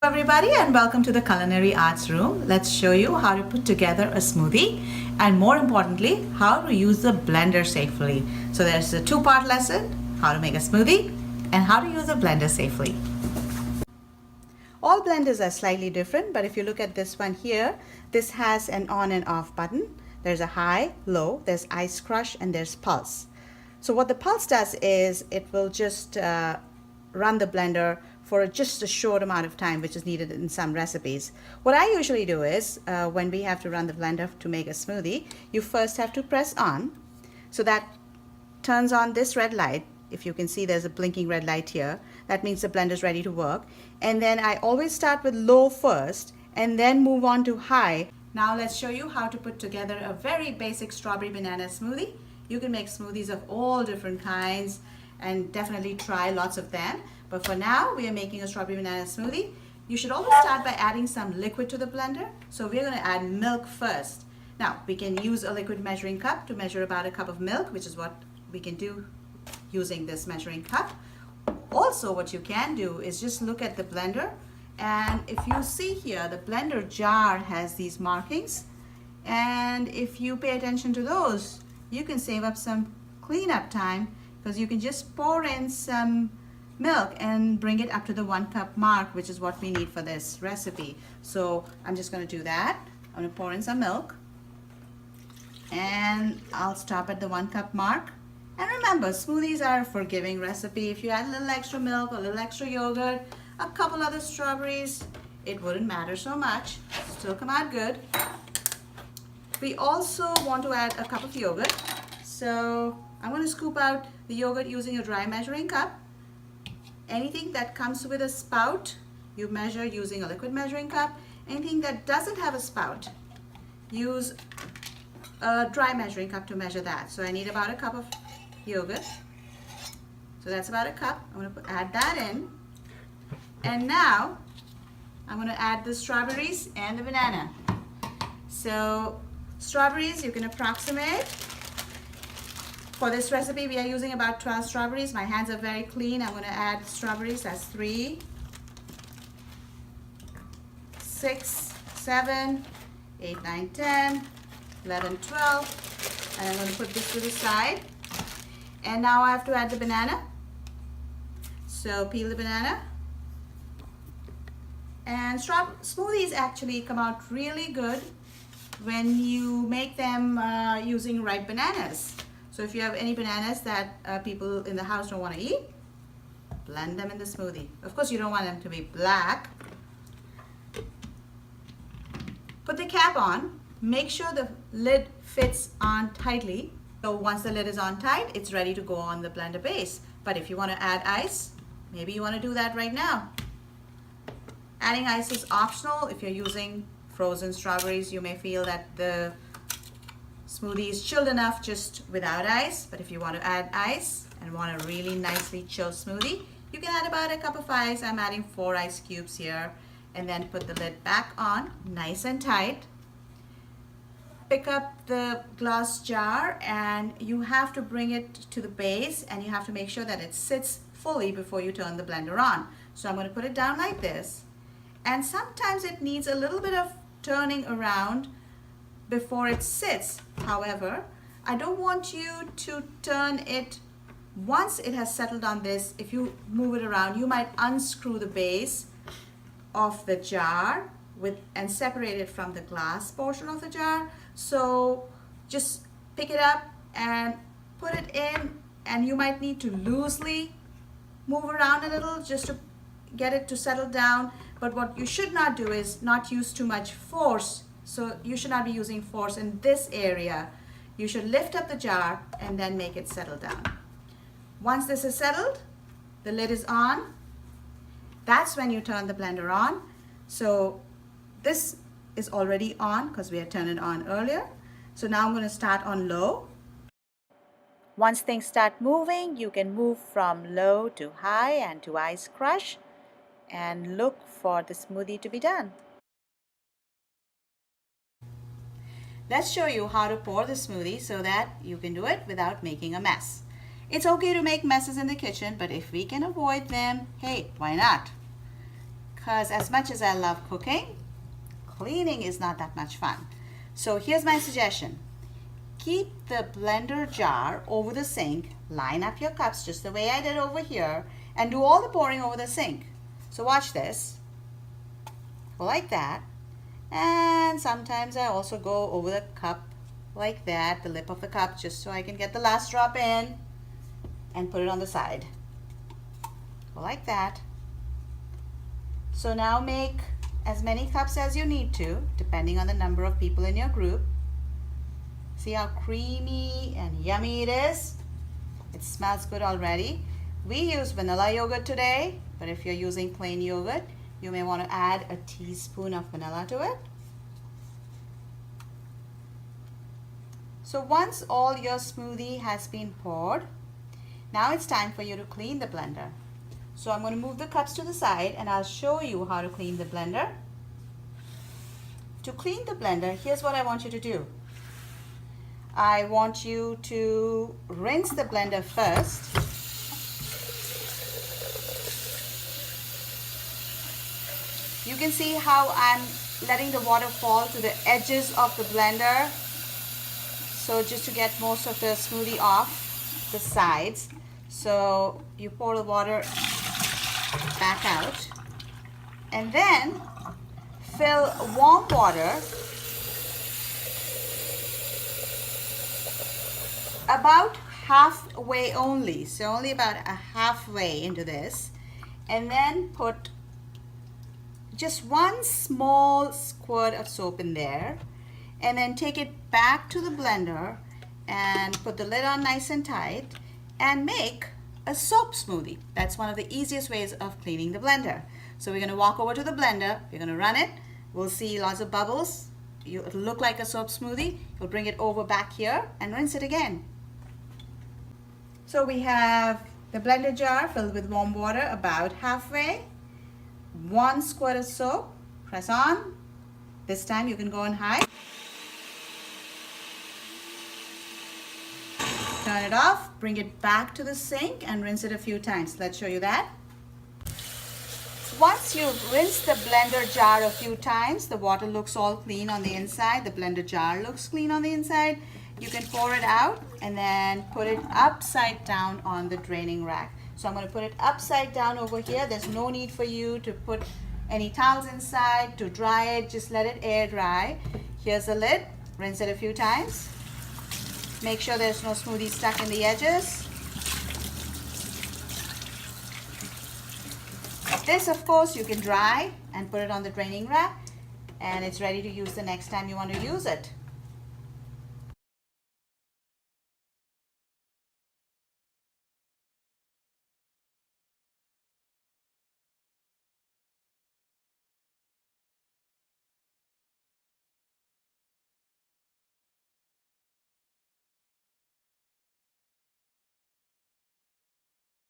Everybody, and welcome to the Culinary Arts Room. Let's show you how to put together a smoothie and more importantly how to use the blender safely. So there's a two-part lesson, how to make a smoothie and how to use a blender safely. All blenders are slightly different, but if you look at this one here, this has an on and off button. There's a high, low, there's ice crush, and there's pulse. So what the pulse does is it will just run the blender for just a short amount of time, which is needed in some recipes. What I usually do is when we have to run the blender to make a smoothie, you first have to press on. So that turns on this red light. If you can see, there's a blinking red light here. That means the blender is ready to work. And then I always start with low first and then move on to high. Now let's show you how to put together a very basic strawberry banana smoothie. You can make smoothies of all different kinds and definitely try lots of them. But for now, we are making a strawberry banana smoothie. You should always start by adding some liquid to the blender. So we're going to add milk first. Now, we can use a liquid measuring cup to measure about a cup of milk, which is what we can do using this measuring cup. Also, what you can do is just look at the blender. And if you see here, the blender jar has these markings. And if you pay attention to those, you can save up some cleanup time because you can just pour in some milk and bring it up to the 1 cup mark, which is what we need for this recipe. So I'm just going to do that. I'm going to pour in some milk and I'll stop at the 1 cup mark. And remember, smoothies are a forgiving recipe. If you add a little extra milk, a little extra yogurt, a couple other strawberries, it wouldn't matter so much. Still come out good. We also want to add a cup of yogurt. So I'm going to scoop out the yogurt using a dry measuring cup. Anything that comes with a spout, you measure using a liquid measuring cup. Anything that doesn't have a spout, use a dry measuring cup to measure that. So I need about a cup of yogurt. So that's about a cup. I'm going to add that in. And now I'm going to add the strawberries and the banana. So strawberries, you can approximate. For this recipe, we are using about 12 strawberries. My hands are very clean. I'm going to add strawberries. That's 3, 6, 7, 8, 9, 10, 11, 12. And I'm going to put this to the side. And now I have to add the banana. So peel the banana. And smoothies actually come out really good when you make them using ripe bananas. So if you have any bananas that people in the house don't want to eat, blend them in the smoothie. Of course, you don't want them to be black. Put the cap on. Make sure the lid fits on tightly. So once the lid is on tight, it's ready to go on the blender base. But if you want to add ice, maybe you want to do that right now. Adding ice is optional. If you're using frozen strawberries, you may feel that the smoothie is chilled enough just without ice. But if you want to add ice and want a really nicely chilled smoothie, you can add about a cup of ice. I'm adding 4 ice cubes here. And then put the lid back on, nice and tight. Pick up the glass jar and you have to bring it to the base and you have to make sure that it sits fully before you turn the blender on. So I'm going to put it down like this. And sometimes it needs a little bit of turning around before it sits. However, I don't want you to turn it once it has settled on this. If you move it around, you might unscrew the base of the jar and separate it from the glass portion of the jar. So just pick it up and put it in, and you might need to loosely move around a little just to get it to settle down. But what you should not do is not use too much force. So you should not be using force in this area. You should lift up the jar and then make it settle down. Once this is settled, the lid is on. That's when you turn the blender on. So this is already on because we had turned it on earlier. So now I'm going to start on low. Once things start moving, you can move from low to high and to ice crush and look for the smoothie to be done. Let's show you how to pour the smoothie so that you can do it without making a mess. It's okay to make messes in the kitchen, but if we can avoid them, hey, why not? because as much as I love cooking, cleaning is not that much fun. So here's my suggestion. Keep the blender jar over the sink, line up your cups just the way I did over here, and do all the pouring over the sink. So watch this. Go like that. And sometimes I also go over the cup like that, the lip of the cup, just so I can get the last drop in and put it on the side. Go like that. So now make as many cups as you need to, depending on the number of people in your group. See how creamy and yummy it is? It smells good already. We use vanilla yogurt today, but if you're using plain yogurt, you may want to add a teaspoon of vanilla to it. So once all your smoothie has been poured, now it's time for you to clean the blender. So I'm going to move the cups to the side and I'll show you how to clean the blender. To clean the blender, here's what I want you to do. I want you to rinse the blender first. You can see how I'm letting the water fall to the edges of the blender. So just to get most of the smoothie off the sides. So you pour the water back out and then fill warm water about halfway only, so only about a halfway into this, and then put just one small squirt of soap in there, and then take it back to the blender and put the lid on nice and tight and make a soap smoothie. That's one of the easiest ways of cleaning the blender. So we're going to walk over to the blender, we're going to run it, we'll see lots of bubbles, it'll look like a soap smoothie. You'll bring it over back here and rinse it again. So we have the blender jar filled with warm water about halfway, one squirt of soap, press on. This time you can go on high. Turn it off, bring it back to the sink and rinse it a few times. Let's show you that. Once you've rinsed the blender jar a few times, the water looks all clean on the inside, the blender jar looks clean on the inside, you can pour it out and then put it upside down on the draining rack. So I'm going to put it upside down over here. There's no need for you to put any towels inside to dry it. Just let it air dry. Here's the lid. Rinse it a few times. Make sure there's no smoothie stuck in the edges. This, of course, you can dry and put it on the draining rack, and it's ready to use the next time you want to use it.